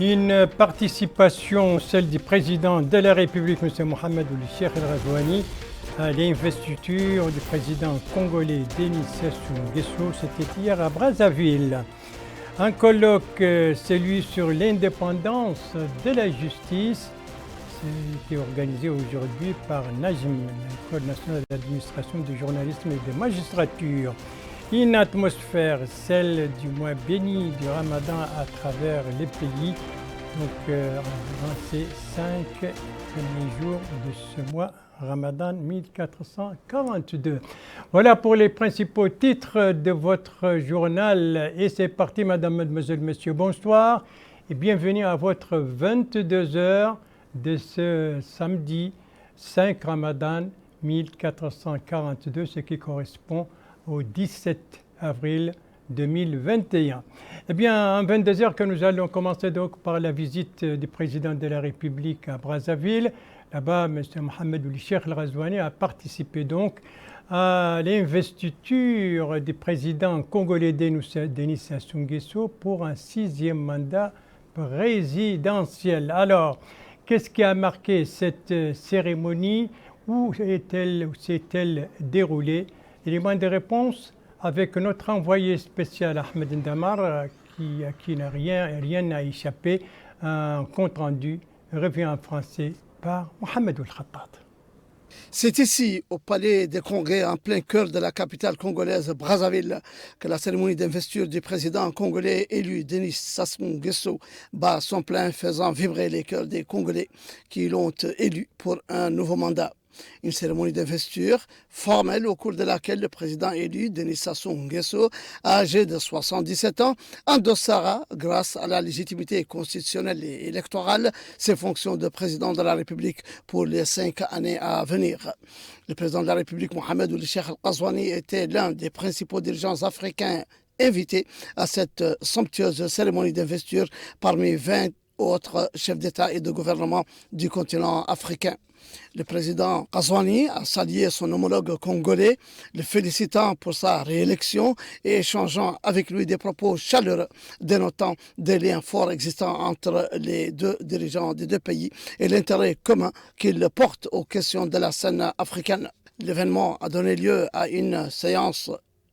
Une participation, celle du président de la République, M. Mohamed Ould Cheikh El Ghazouani, à l'investiture du président congolais Denis Sassou Nguesso. C'était hier à Brazzaville. Un colloque, celui sur l'indépendance de la justice, qui est organisé aujourd'hui par NAJM, l'École nationale d'administration du journalisme et de magistrature. Une atmosphère, celle du mois béni du Ramadan à travers les pays, donc dans ces 5 premiers jours de ce mois Ramadan 1442. Voilà pour les principaux titres de votre journal. Et c'est parti, madame, mademoiselle, monsieur, bonsoir et bienvenue à votre 22h de ce samedi 5 Ramadan 1442, ce qui correspond au 17 avril 2021. Eh bien, en 22h que nous allons commencer donc par la visite du président de la République à Brazzaville. Là-bas, M. Mohamed Ould Cheikh El Ghazouani a participé donc à l'investiture du président congolais Denis Sassou Nguesso pour un 6e mandat présidentiel. Alors, qu'est-ce qui a marqué cette cérémonie? Où s'est-elle déroulée? Élément de réponse avec notre envoyé spécial Ahmed Ndamar, à qui rien n'a échappé. Un compte rendu revient en français par Mohamed Ould Khattab. C'est ici, au Palais des Congrès, en plein cœur de la capitale congolaise, Brazzaville, que la cérémonie d'investiture du président congolais élu Denis Sassou Nguesso bat son plein, faisant vibrer les cœurs des Congolais qui l'ont élu pour un nouveau mandat. Une cérémonie d'investiture formelle au cours de laquelle le président élu, Denis Sassou Nguesso, âgé de 77 ans, endossera, grâce à la légitimité constitutionnelle et électorale, ses fonctions de président de la République pour les 5 années à venir. Le président de la République, Mohamed Ould Cheikh El Ghazouani, était l'un des principaux dirigeants africains invités à cette somptueuse cérémonie d'investiture parmi 20 autres chefs d'État et de gouvernement du continent africain. Le président Ghazouani a salué son homologue congolais, le félicitant pour sa réélection et échangeant avec lui des propos chaleureux, dénotant des liens forts existants entre les deux dirigeants des deux pays et l'intérêt commun qu'ils portent aux questions de la scène africaine. L'événement a donné lieu à une séance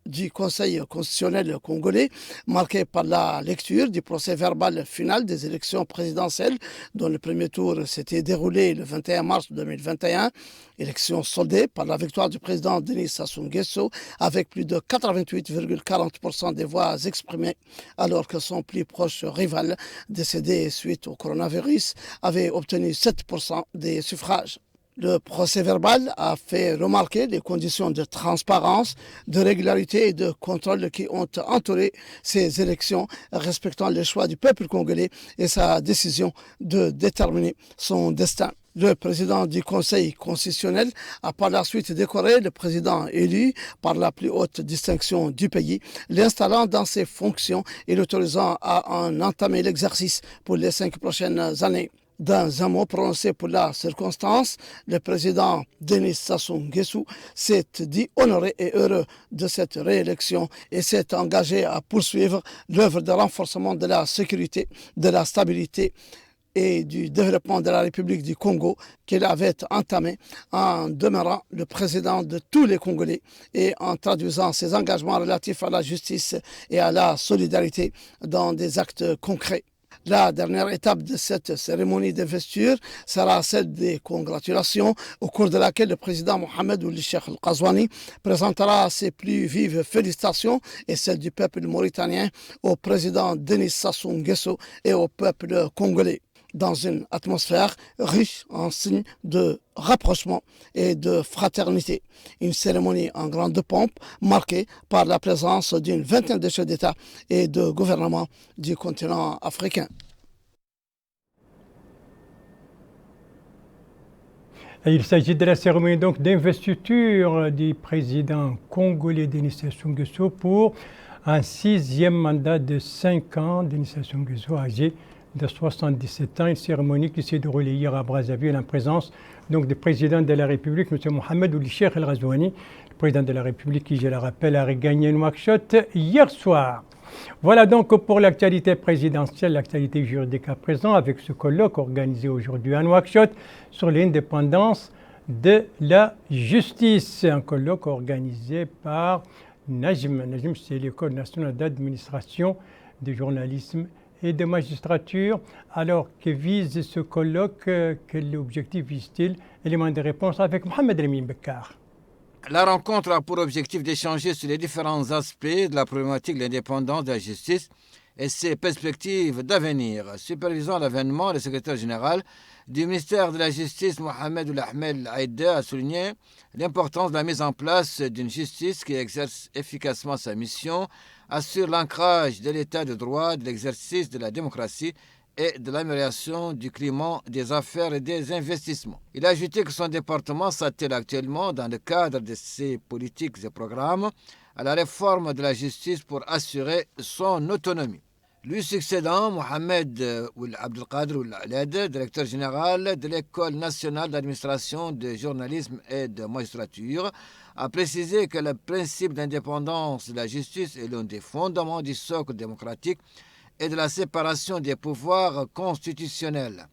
du Conseil constitutionnel congolais, marqué par la lecture du procès verbal final des élections présidentielles, dont le premier tour s'était déroulé le 21 mars 2021, élection soldée par la victoire du président Denis Sassou Nguesso avec plus de 88,40% des voix exprimées, alors que son plus proche rival, décédé suite au coronavirus, avait obtenu 7% des suffrages. Le procès verbal a fait remarquer les conditions de transparence, de régularité et de contrôle qui ont entouré ces élections, respectant les choix du peuple congolais et sa décision de déterminer son destin. Le président du Conseil constitutionnel a par la suite décoré le président élu par la plus haute distinction du pays, l'installant dans ses fonctions et l'autorisant à en entamer l'exercice pour les 5 prochaines années. Dans un mot prononcé pour la circonstance, le président Denis Sassou Nguesso s'est dit honoré et heureux de cette réélection et s'est engagé à poursuivre l'œuvre de renforcement de la sécurité, de la stabilité et du développement de la République du Congo qu'il avait entamé en demeurant le président de tous les Congolais et en traduisant ses engagements relatifs à la justice et à la solidarité dans des actes concrets. La dernière étape de cette cérémonie d'investiture sera celle des congratulations, au cours de laquelle le président Mohamed Ould Cheikh El Ghazouani présentera ses plus vives félicitations et celles du peuple mauritanien au président Denis Sassou Nguesso et au peuple congolais, dans une atmosphère riche en signes de rapprochement et de fraternité. Une cérémonie en grande pompe marquée par la présence d'une vingtaine de chefs d'État et de gouvernement du continent africain. Il s'agit de la cérémonie donc d'investiture du président congolais Denis Sassou Nguesso pour un 6e mandat de 5 ans. Denis Sassou Nguesso âgé de 77 ans, une cérémonie qui s'est déroulée hier à Brazzaville en présence donc du président de la République, M. Mohamed Ould Cheikh El Ghazouani, le président de la République qui, je le rappelle, a regagné Nouakchott hier soir. Voilà donc pour l'actualité présidentielle, l'actualité juridique à présent, avec ce colloque organisé aujourd'hui à Nouakchott sur l'indépendance de la justice. Un colloque organisé par Najm. Najm, c'est l'École nationale d'administration, de journalisme et de magistrature. Alors, que vise ce colloque? Quel objectif vise-t-il? Élément de réponse avec Mohamed Lamine Bekkar. La rencontre a pour objectif d'échanger sur les différents aspects de la problématique de l'indépendance de la justice et ses perspectives d'avenir. Supervisant l'avènement, le secrétaire général du ministère de la Justice, Mohamed Oulahmel Aïda, a souligné l'importance de la mise en place d'une justice qui exerce efficacement sa mission, assure l'ancrage de l'état de droit, de l'exercice de la démocratie et de l'amélioration du climat des affaires et des investissements. Il a ajouté que son département s'attelle actuellement, dans le cadre de ses politiques et programmes, à la réforme de la justice pour assurer son autonomie. Lui succédant, Mohamed Abdelkader Oulaled, directeur général de l'École nationale d'administration, de journalisme et de magistrature, a précisé que le principe d'indépendance de la justice est l'un des fondements du socle démocratique et de la séparation des pouvoirs constitutionnels.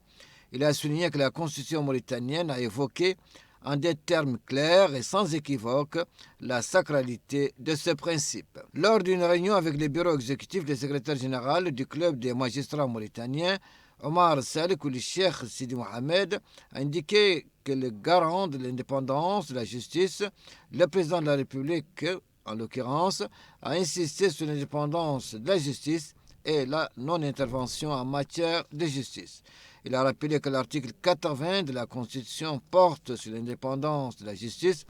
Il a souligné que la Constitution mauritanienne a évoqué en des termes clairs et sans équivoque la sacralité de ce principe. Lors d'une réunion avec le bureau exécutif du secrétaire général du club des magistrats mauritaniens, Omar Salik ou le Cheikh Sidi Mohamed a indiqué que le garant de l'indépendance de la justice, le président de la République en l'occurrence, a insisté sur l'indépendance de la justice et la non-intervention en matière de justice. Il a rappelé que l'article 80 de la Constitution porte sur l'indépendance de la justice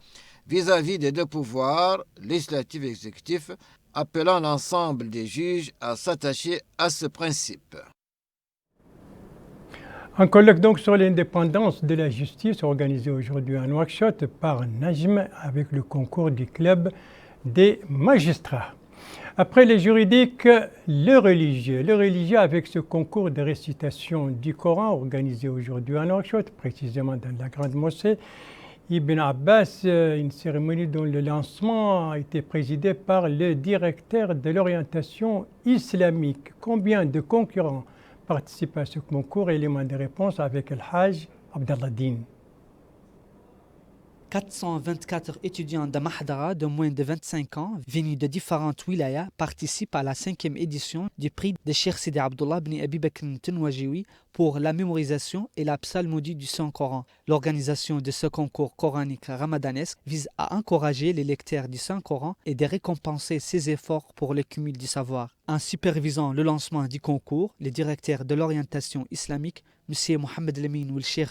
vis-à-vis des deux pouvoirs, législatif et exécutif, appelant l'ensemble des juges à s'attacher à ce principe. Un colloque donc sur l'indépendance de la justice organisé aujourd'hui à Nouakchott par Najm avec le concours du club des magistrats. Après les juridiques, le religieux. Le religieux avec ce concours de récitation du Coran organisé aujourd'hui à Nouakchott, précisément dans la grande mosquée Ibn Abbas, une cérémonie dont le lancement a été présidé par le directeur de l'orientation islamique. Combien de concurrents participent à ce concours? Élément de réponse avec El Hajj Abdallah Din. 424 étudiants de Mahdara de moins de 25 ans venus de différentes wilayas participent à la 5e édition du prix de Cheikh Sidi Abdullah ibn Abi Bakr Tenouajiwi pour la mémorisation et la psalmodie du Saint-Coran. L'organisation de ce concours coranique ramadanesque vise à encourager les lecteurs du Saint-Coran et de récompenser ses efforts pour le cumul du savoir. En supervisant le lancement du concours, le directeur de l'orientation islamique, M. Mohamed Lamine Ould Cheikh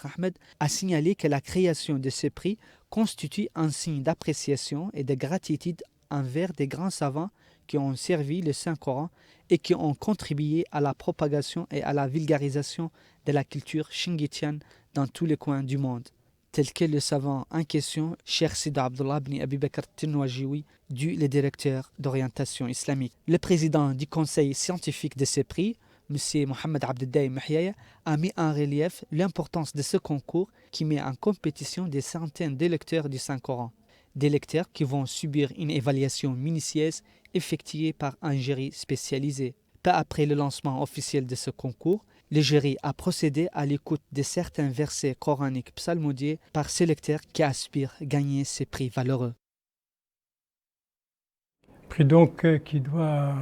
Ahmed, a signalé que la création de ce prix constitue un signe d'appréciation et de gratitude envers des grands savants qui ont servi le Saint-Coran et qui ont contribué à la propagation et à la vulgarisation de la culture shingitienne dans tous les coins du monde, tel que le savant en question, Cheikh Sidi Abdullah ibn Abi Bakr Tenouajiwi, du le directeur d'orientation islamique. Le président du conseil scientifique de ce prix, M. Mohamed Abdeldaï Mahyaya, a mis en relief l'importance de ce concours qui met en compétition des centaines de lecteurs du Saint-Coran. Des lecteurs qui vont subir une évaluation minutieuse effectuée par un jury spécialisé. Peu après le lancement officiel de ce concours, le jury a procédé à l'écoute de certains versets coraniques psalmodiés par ces lecteurs qui aspirent à gagner ces prix valeureux. Prix donc qui doit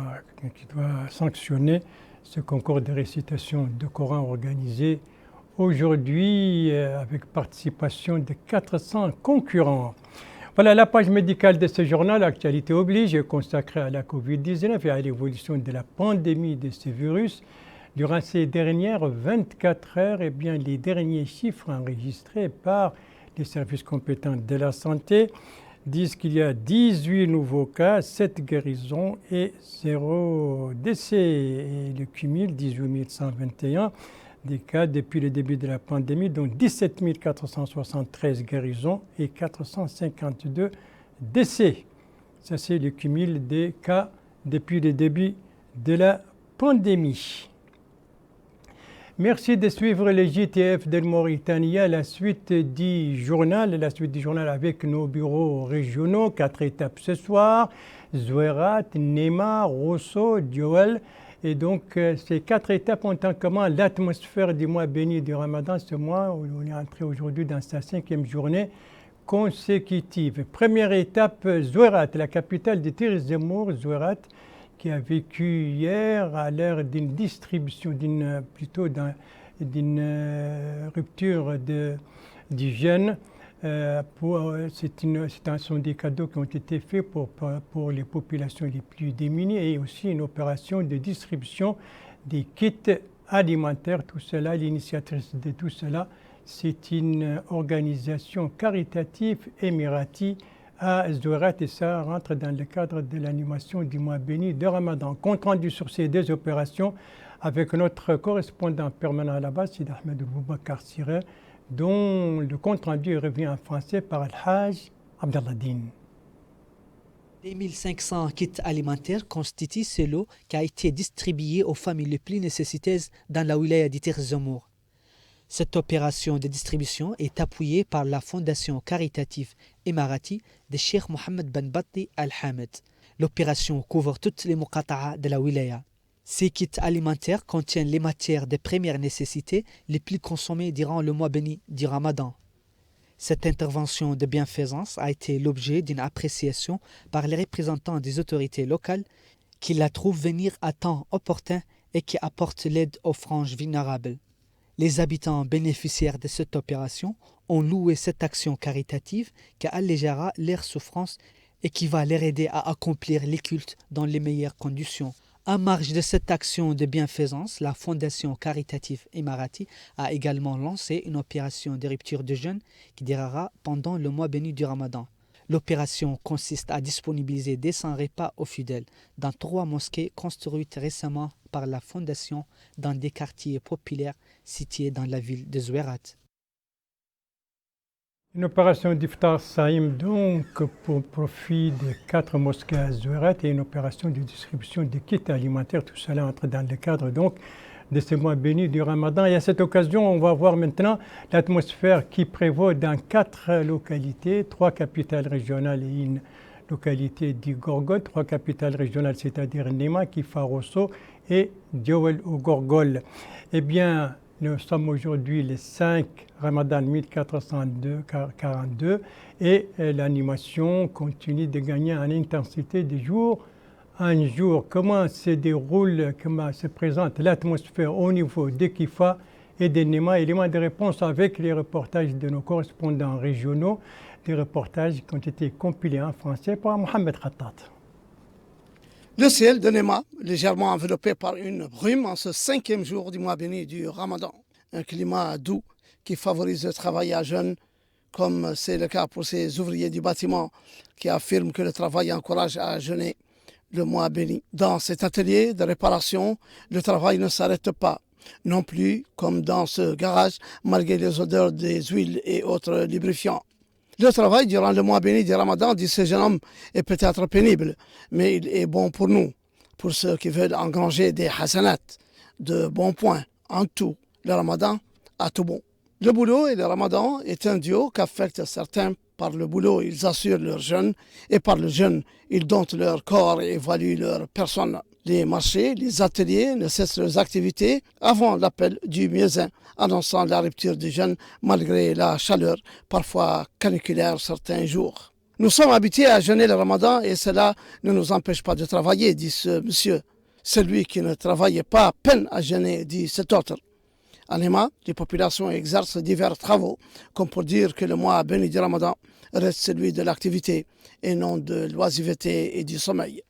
sanctionner ce concours de récitation de Coran organisé aujourd'hui avec participation de 400 concurrents. Voilà la page médicale de ce journal, Actualité oblige, consacrée à la Covid-19 et à l'évolution de la pandémie de ce virus. Durant ces dernières 24 heures, les derniers chiffres enregistrés par les services compétents de la santé disent qu'il y a 18 nouveaux cas, 7 guérisons et 0 décès. Et le cumul, 18 121 des cas depuis le début de la pandémie, dont 17 473 guérisons et 452 décès. Ça, c'est le cumul des cas depuis le début de la pandémie. Merci de suivre le JTF de Mauritanie, la suite du journal avec nos bureaux régionaux. 4 étapes ce soir, Zouerat, Nema, Rosso, Dioel. Et donc ces 4 étapes ont en commun l'atmosphère du mois béni du Ramadan. Ce mois où on est entré aujourd'hui dans sa 5e journée consécutive. Première étape, Zouerat, la capitale de Tiris Zemmour, Zouerat, qui a vécu hier à l'ère d'une distribution, d'une rupture d'hygiène. Ce sont des cadeaux qui ont été faits pour les populations les plus démunies et aussi une opération de distribution des kits alimentaires. Tout cela, l'initiatrice de tout cela, c'est une organisation caritative émiratie à Zouerat et ça rentre dans le cadre de l'animation du mois béni de Ramadan. Compte rendu sur ces 2 opérations avec notre correspondant permanent là-bas, Sid Ahmed Boubacar Siré, dont le compte rendu revient en français par Al-Hajj Abdallah Din. 2500 kits alimentaires constituent ce lot qui a été distribué aux familles les plus nécessiteuses dans la wilaya de Tiris Zemmour. Cette opération de distribution est appuyée par la fondation caritative émirati de Cheikh Mohammed Ben Batti Al-Hamed. L'opération couvre toutes les muqata'a de la wilaya. Ces kits alimentaires contiennent les matières de première nécessité les plus consommées durant le mois béni du Ramadan. Cette intervention de bienfaisance a été l'objet d'une appréciation par les représentants des autorités locales qui la trouvent venir à temps opportun et qui apportent l'aide aux franges vulnérables. Les habitants bénéficiaires de cette opération ont loué cette action caritative qui allégera leurs souffrances et qui va les aider à accomplir les cultes dans les meilleures conditions. En marge de cette action de bienfaisance, la Fondation caritative émirati a également lancé une opération de rupture de jeûne qui durera pendant le mois béni du Ramadan. L'opération consiste à disponibiliser des 100 repas aux fidèles dans 3 mosquées construites récemment par la Fondation dans des quartiers populaires situés dans la ville de Zouerat. Une opération d'Iftar Saïm donc pour profit de 4 mosquées à Zouerat et une opération de distribution de kits alimentaires. Tout cela entre dans le cadre donc de ce mois béni du Ramadan. Et à cette occasion, on va voir maintenant l'atmosphère qui prévaut dans 4 localités, 3 capitales régionales et une localité du Gorgol, 3 capitales régionales, c'est-à-dire Nema, Kifa, Rosso et Dioel au Gorgol. Eh bien, nous sommes aujourd'hui le 5 Ramadan 1442 et l'animation continue de gagner en intensité de jour en jour. Comment se déroule, comment se présente l'atmosphère au niveau de Kifa et de Nema? Éléments de réponse avec les reportages de nos correspondants régionaux, des reportages qui ont été compilés en français par Mohamed Khattat. Le ciel de Nema, légèrement enveloppé par une brume en ce 5e jour du mois béni du Ramadan. Un climat doux qui favorise le travail à jeûne, comme c'est le cas pour ces ouvriers du bâtiment qui affirment que le travail encourage à jeûner le mois béni. Dans cet atelier de réparation, le travail ne s'arrête pas. Non plus comme dans ce garage, malgré les odeurs des huiles et autres lubrifiants. Le travail durant le mois béni du Ramadan, dit ce jeune homme, est peut-être pénible, mais il est bon pour nous, pour ceux qui veulent engranger des hasanat, de bons points. En tout, le Ramadan a tout bon. Le boulot et le Ramadan est un duo qu'affectent certains. Par le boulot, ils assurent leur jeûne, et par le jeûne, ils domptent leur corps et évaluent leur personne. Les marchés, les ateliers ne cessent leurs activités avant l'appel du muezzin, annonçant la rupture du jeûne malgré la chaleur, parfois caniculaire certains jours. Nous sommes habitués à jeûner le Ramadan et cela ne nous empêche pas de travailler, dit ce monsieur. Celui qui ne travaille pas peine à jeûner, dit cet autre. À Nema, les populations exercent divers travaux, comme pour dire que le mois béni du Ramadan reste celui de l'activité et non de l'oisiveté et du sommeil.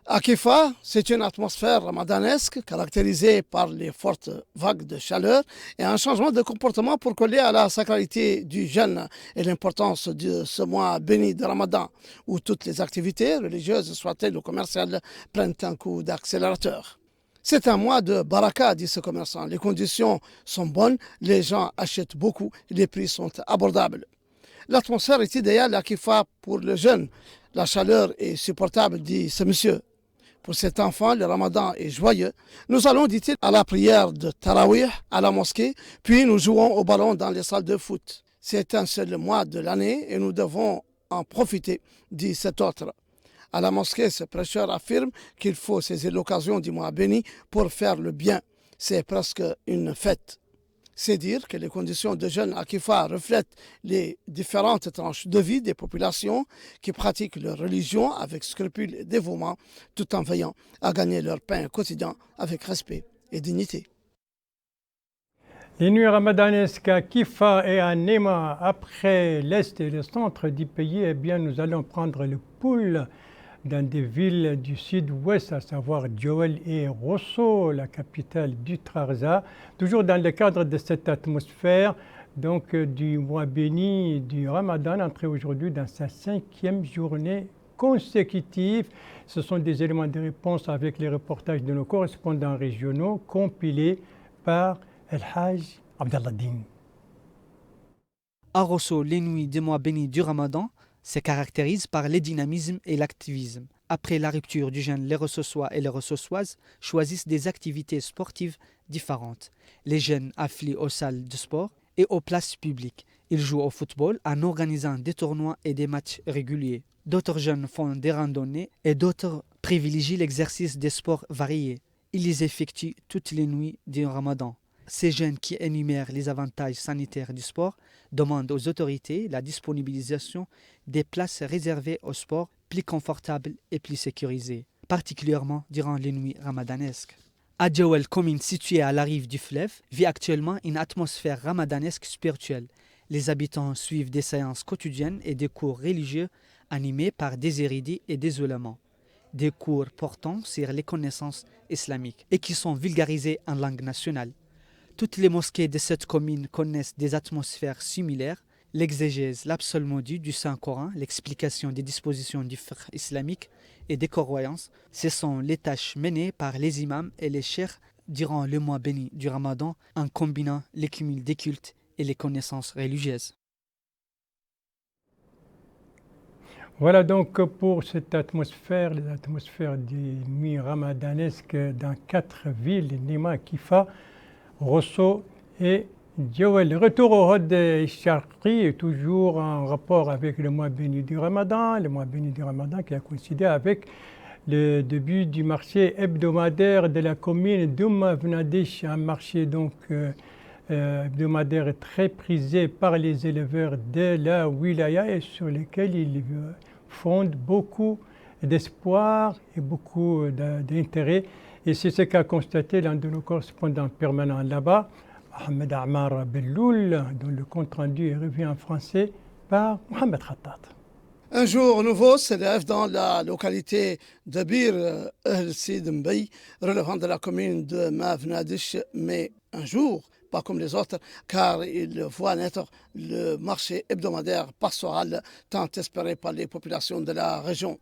À Kifa, c'est une atmosphère ramadanesque caractérisée par les fortes vagues de chaleur et un changement de comportement pour coller à la sacralité du jeûne et l'importance de ce mois béni de Ramadan, où toutes les activités, religieuses soient-elles ou commerciales, prennent un coup d'accélérateur. C'est un mois de baraka, dit ce commerçant. Les conditions sont bonnes, les gens achètent beaucoup, les prix sont abordables. L'atmosphère est idéale à Kifa pour le jeûne. La chaleur est supportable, dit ce monsieur. Pour cet enfant, le ramadan est joyeux. Nous allons, dit-il, à la prière de Tarawih à la mosquée, puis nous jouons au ballon dans les salles de foot. C'est un seul mois de l'année et nous devons en profiter, dit cet autre. À la mosquée, ce prêcheur affirme qu'il faut saisir l'occasion du mois béni pour faire le bien. C'est presque une fête. C'est dire que les conditions de jeûne à Kifa reflètent les différentes tranches de vie des populations qui pratiquent leur religion avec scrupule et dévouement, tout en veillant à gagner leur pain quotidien avec respect et dignité. Les nuits ramadanesques à Kifa et à Nema, après l'est et le centre du pays, eh bien, nous allons prendre le pouls dans des villes du sud-ouest, à savoir Djowel et Rosso, la capitale du Trarza, toujours dans le cadre de cette atmosphère donc, du mois béni du Ramadan, entré aujourd'hui dans sa 5e journée consécutive. Ce sont des éléments de réponse avec les reportages de nos correspondants régionaux compilés par El Hajj Abdallah Din. À Rosso, les nuits du mois béni du Ramadan se caractérisent par le dynamisme et l'activisme. Après la rupture du jeûne, les Rossosois et les Rossossoises choisissent des activités sportives différentes. Les jeunes affluent aux salles de sport et aux places publiques. Ils jouent au football en organisant des tournois et des matchs réguliers. D'autres jeunes font des randonnées et d'autres privilégient l'exercice des sports variés. Ils les effectuent toutes les nuits du Ramadan. Ces jeunes qui énumèrent les avantages sanitaires du sport demandent aux autorités la disponibilisation des places réservées au sport plus confortables et plus sécurisées, particulièrement durant les nuits ramadanesques. À Djowel, commune située à la rive du fleuve, vit actuellement une atmosphère ramadanesque spirituelle. Les habitants suivent des séances quotidiennes et des cours religieux animés par des érudits et des oulémas. Des cours portant sur les connaissances islamiques et qui sont vulgarisés en langue nationale. Toutes les mosquées de cette commune connaissent des atmosphères similaires. L'exégèse, la psalmodie du Saint-Coran, l'explication des dispositions du fiqh islamique et des croyances, ce sont les tâches menées par les imams et les cheikhs durant le mois béni du Ramadan en combinant les cumuls des cultes et les connaissances religieuses. Voilà donc pour cette atmosphère, les atmosphères des nuits ramadanesques dans 4 villes, Nema, Kifa, Rosso et Djowel. Le retour au Hod Sharqi est toujours en rapport avec le mois béni du Ramadan, qui a coïncidé avec le début du marché hebdomadaire de la commune d'Oumavnadish, un marché donc hebdomadaire très prisé par les éleveurs de la wilaya et sur lequel ils fondent beaucoup d'espoir et beaucoup d'intérêt. Et c'est ce qu'a constaté l'un de nos correspondants permanents là-bas, Ahmed Amar Belloul, dont le compte-rendu est revu en français par Mohamed Khattat. Un jour nouveau s'élève dans la localité de Bir El-Sid Mbey, relevant de la commune de Mavnadish, mais un jour, pas comme les autres, car il voit naître le marché hebdomadaire pastoral tant espéré par les populations de la région.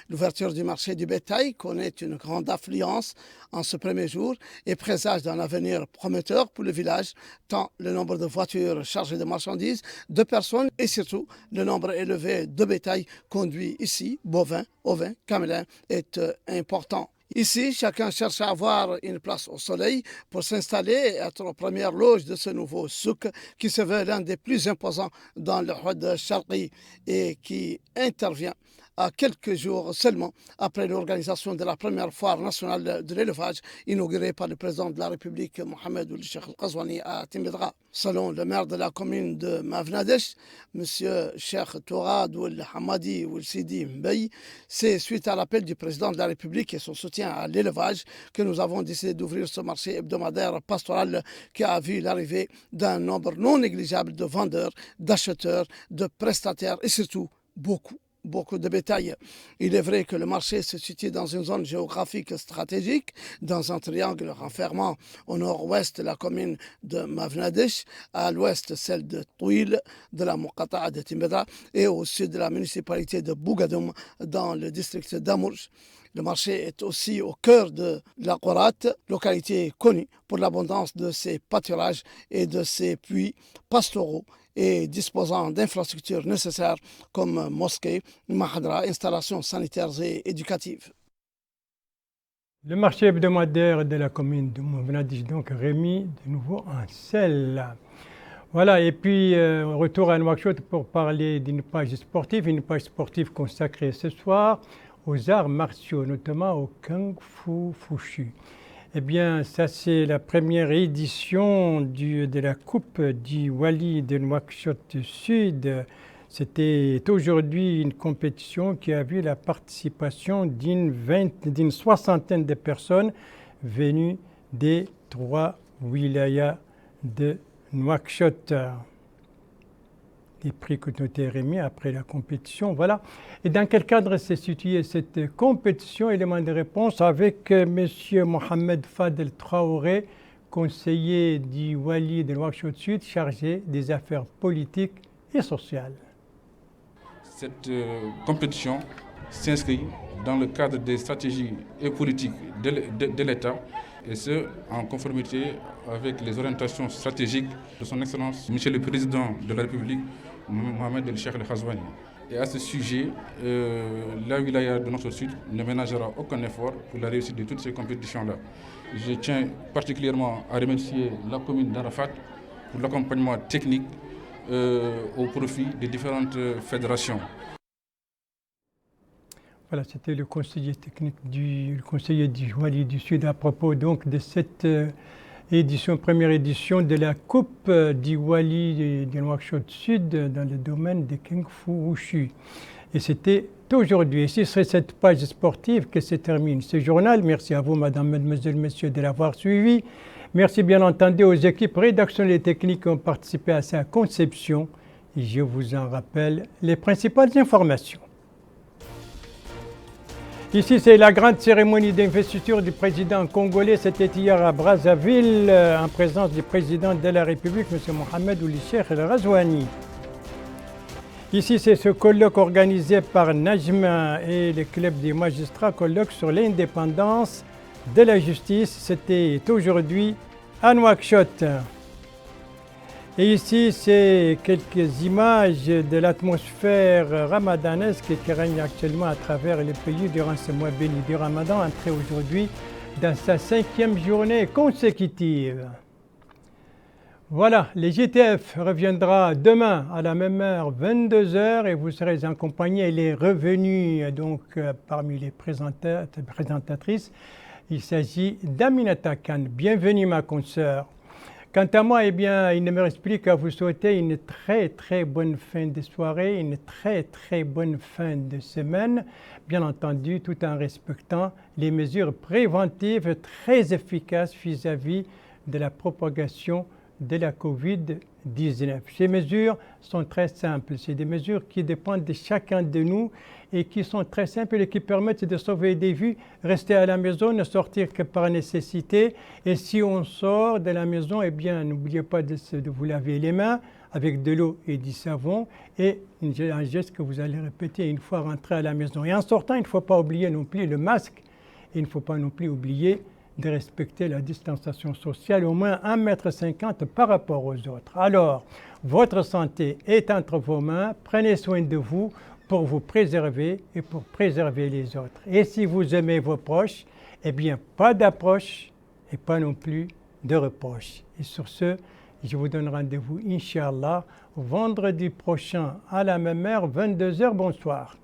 L'ouverture du marché du bétail connaît une grande affluence en ce premier jour et présage d'un avenir prometteur pour le village, tant le nombre de voitures chargées de marchandises, de personnes et surtout le nombre élevé de bétail conduit ici, bovins, ovins, camélins, est important. Ici, chacun cherche à avoir une place au soleil pour s'installer et être aux premières loges de ce nouveau souk qui se veut l'un des plus imposants dans le Hod Sharqi et qui intervient à quelques jours seulement après l'organisation de la première foire nationale de l'élevage inaugurée par le président de la République Mohamed Ould Cheikh Al-Qazouani à Timbedra. Selon le maire de la commune de Mavnadish, M. Cheikh Tourad Ould Hamadi Ould Sidi Mbey, c'est suite à l'appel du président de la République et son soutien à l'élevage que nous avons décidé d'ouvrir ce marché hebdomadaire pastoral qui a vu l'arrivée d'un nombre non négligeable de vendeurs, d'acheteurs, de prestataires et surtout beaucoup de bétail. Il est vrai que le marché se situe dans une zone géographique stratégique, dans un triangle renfermant au nord-ouest la commune de Mavnadish, à l'ouest celle de Touil, de la Muqata'a de Timbedra et au sud de la municipalité de Bougadoum dans le district d'Amourj. Le marché est aussi au cœur de la Qorat, localité connue pour l'abondance de ses pâturages et de ses puits pastoraux et disposant d'infrastructures nécessaires comme mosquées, mahadra, installations sanitaires et éducatives. Le marché hebdomadaire de la commune de Movenadish, donc remis de nouveau en selle. Voilà, et puis retour à Nouakchott pour parler d'une page sportive consacrée ce soir aux arts martiaux, notamment au Kung Fu Fushu. Eh bien, ça c'est la première édition de la Coupe du Wali de Nouakchott Sud. C'était aujourd'hui une compétition qui a vu la participation d'une soixantaine de personnes venues des 3 wilayas de Nouakchott. Les prix qui ont été remis après la compétition, voilà. Et dans quel cadre s'est située cette compétition? Élément de réponse avec M. Mohamed Fadel Traoré, conseiller du Wali de Nouakchott Sud, chargé des affaires politiques et sociales. Cette compétition s'inscrit dans le cadre des stratégies et politiques de l'État, et ce, en conformité avec les orientations stratégiques de son Excellence, Monsieur le Président de la République, Mohamed El Cheikh El Ghazouani. Et à ce sujet, la wilaya de Nouakchott Sud ne ménagera aucun effort pour la réussite de toutes ces compétitions-là. Je tiens particulièrement à remercier la commune d'Arafat pour l'accompagnement technique au profit des différentes fédérations. Voilà, c'était le conseiller technique le conseiller du Wali du Sud à propos donc de cette première édition de la Coupe du Wali de Nouakchott Sud dans le domaine de Kung Fu Wushu. Et c'était aujourd'hui. Et ce serait cette page sportive que se termine ce journal. Merci à vous, madame, mademoiselles, messieurs, de l'avoir suivi. Merci bien entendu aux équipes rédactionnelles et techniques qui ont participé à sa conception. Et je vous en rappelle les principales informations. Ici, c'est la grande cérémonie d'investiture du président congolais. C'était hier à Brazzaville, en présence du président de la République, M. Mohamed Ould Cheikh El Ghazouani. Ici, c'est ce colloque organisé par Najma et le club des magistrats, colloque sur l'indépendance de la justice. C'était aujourd'hui à Nouakchott. Et ici, c'est quelques images de l'atmosphère ramadanesque qui règne actuellement à travers le pays durant ce mois béni du Ramadan, entré aujourd'hui dans sa 5e journée consécutive. Voilà, le GTF reviendra demain à la même heure, 22h, et vous serez en compagnie. Elle est revenue donc parmi les présentatrices. Il s'agit d'Aminata Khan. Bienvenue ma consoeur. Quant à moi, eh bien, il ne me reste plus qu'à vous souhaiter une très bonne fin de soirée, une très bonne fin de semaine, bien entendu, tout en respectant les mesures préventives très efficaces vis-à-vis de la propagation de la COVID-19. Ces mesures sont très simples. C'est des mesures qui dépendent de chacun de nous et qui sont très simples et qui permettent de sauver des vies. Rester à la maison, ne sortir que par nécessité. Et si on sort de la maison, eh bien, n'oubliez pas de vous laver les mains avec de l'eau et du savon. Et un geste que vous allez répéter une fois rentré à la maison. Et en sortant, il ne faut pas oublier non plus le masque. Et il ne faut pas non plus oublier de respecter la distanciation sociale, au moins 1,50 m par rapport aux autres. Alors, votre santé est entre vos mains. Prenez soin de vous pour vous préserver et pour préserver les autres. Et si vous aimez vos proches, eh bien, pas d'approche et pas non plus de reproche. Et sur ce, je vous donne rendez-vous, Inch'Allah, vendredi prochain à la même heure, 22h. Bonsoir.